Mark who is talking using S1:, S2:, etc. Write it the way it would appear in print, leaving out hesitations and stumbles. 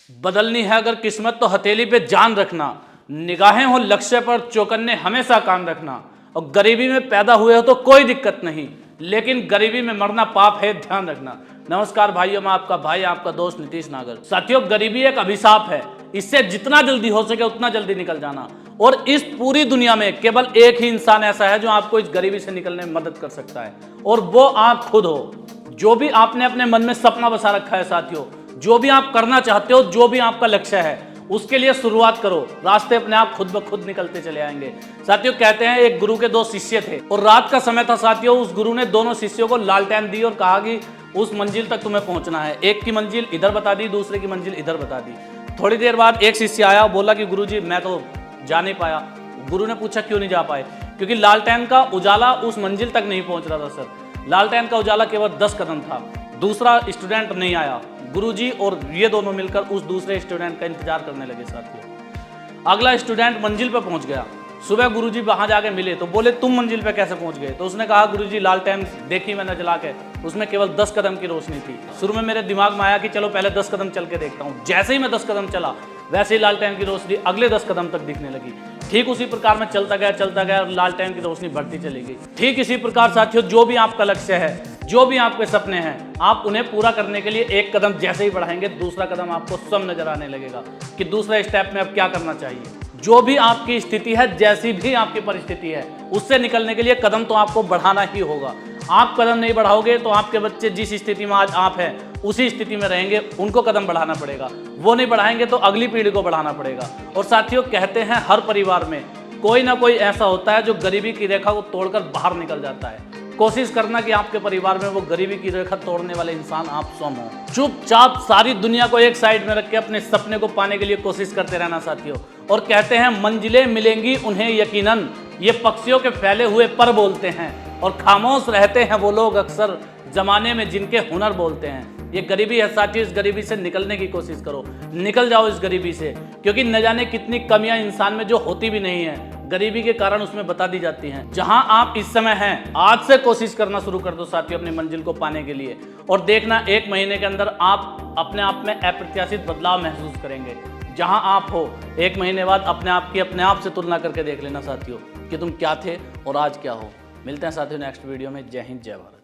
S1: बदलनी है अगर किस्मत तो हथेली पे जान रखना, निगाहें हो लक्ष्य पर चौकन्ने हमेशा कान रखना। और गरीबी में पैदा हुए हो तो कोई दिक्कत नहीं, लेकिन गरीबी में मरना पाप है, ध्यान रखना। नमस्कार भाइयों, मैं आपका भाई, आपका दोस्त नीतीश नागर। साथियों, गरीबी एक अभिशाप है, इससे जितना जल्दी हो सके उतना जल्दी निकल जाना। और इस पूरी दुनिया में केवल एक ही इंसान ऐसा है जो आपको इस गरीबी से निकलने में मदद कर सकता है, और वो आप खुद हो। जो भी आपने अपने मन में सपना बसा रखा है साथियों, जो भी आप करना चाहते हो, जो भी आपका लक्ष्य है, उसके लिए शुरुआत करो। रास्ते अपने आप खुद ब खुद निकलते चले आएंगे। साथियों, कहते हैं एक गुरु के दो शिष्य थे और रात का समय था साथियों। उस गुरु ने दोनों शिष्यों को लालटेन दी और कहा कि उस मंजिल तक तुम्हें पहुंचना है। एक की मंजिल इधर बता दी, दूसरे की मंजिल इधर बता दी। थोड़ी देर बाद एक शिष्य आया और बोला कि गुरुजी, मैं तो जा नहीं पाया। गुरु ने पूछा क्यों नहीं जा पाए? क्योंकि लालटेन का उजाला उस मंजिल तक नहीं पहुंच रहा था सर। लालटेन का उजाला केवल 10 कदम था। दूसरा स्टूडेंट नहीं आया। गुरुजी और ये दोनों मिलकर उस दूसरे स्टूडेंट का इंतजार करने लगे साथियों। अगला स्टूडेंट मंजिल पर पहुंच गया। सुबह गुरुजी वहां जाके मिले तो बोले तुम मंजिल पे कैसे पहुंच गए? तो उसने कहा गुरुजी, लालटेन देखी मैंने जला के, उसमें केवल 10 कदम की रोशनी थी। शुरू में मेरे दिमाग में आया कि चलो पहले 10 कदम चल के देखता हूँ। जैसे ही मैं 10 कदम चला, वैसे ही लालटेन की रोशनी अगले 10 कदम तक दिखने लगी। ठीक उसी प्रकार मैं चलता गया और लालटेन की रोशनी बढ़ती चली गई। ठीक इसी प्रकार साथियों, जो भी आपका लक्ष्य है, जो भी आपके सपने हैं, आप उन्हें पूरा करने के लिए एक कदम जैसे ही बढ़ाएंगे, दूसरा कदम आपको स्वयं नजर आने लगेगा कि दूसरे स्टेप में अब क्या करना चाहिए। जो भी आपकी स्थिति है, जैसी भी आपकी परिस्थिति है, उससे निकलने के लिए कदम तो आपको बढ़ाना ही होगा। आप कदम नहीं बढ़ाओगे तो आपके बच्चे जिस स्थिति में आज आप हैं उसी स्थिति में रहेंगे। उनको कदम बढ़ाना पड़ेगा, वो नहीं बढ़ाएंगे तो अगली पीढ़ी को बढ़ाना पड़ेगा। और साथियों, कहते हैं हर परिवार में कोई ना कोई ऐसा होता है जो गरीबी की रेखा को तोड़कर बाहर निकल जाता है। कोशिश करना कि आपके परिवार में वो गरीबी की रेखा तोड़ने वाले इंसान आप स्वयं हो। चुपचाप सारी दुनिया को एक साइड में रख के अपने सपने को पाने के लिए कोशिश करते रहना साथियों। और कहते हैं मंजिलें मिलेंगी उन्हें यकीनन, ये पक्षियों के फैले हुए पर बोलते हैं। और खामोश रहते हैं वो लोग अक्सर जमाने में जिनके हुनर बोलते हैं। ये गरीबी है साथियों, इस गरीबी से निकलने की कोशिश करो। निकल जाओ इस गरीबी से, क्योंकि न जाने कितनी कमियां इंसान में जो होती भी नहीं है, गरीबी के कारण उसमें बता दी जाती हैं। जहां आप इस समय हैं, आज से कोशिश करना शुरू कर दो साथियों अपनी मंजिल को पाने के लिए। और देखना 1 महीने के अंदर आप अपने आप में अप्रत्याशित बदलाव महसूस करेंगे। जहां आप हो, 1 महीने बाद अपने आप से तुलना करके देख लेना साथियों कि तुम क्या थे और आज क्या हो। मिलते हैं साथियों नेक्स्ट वीडियो में। जय हिंद, जय भारत।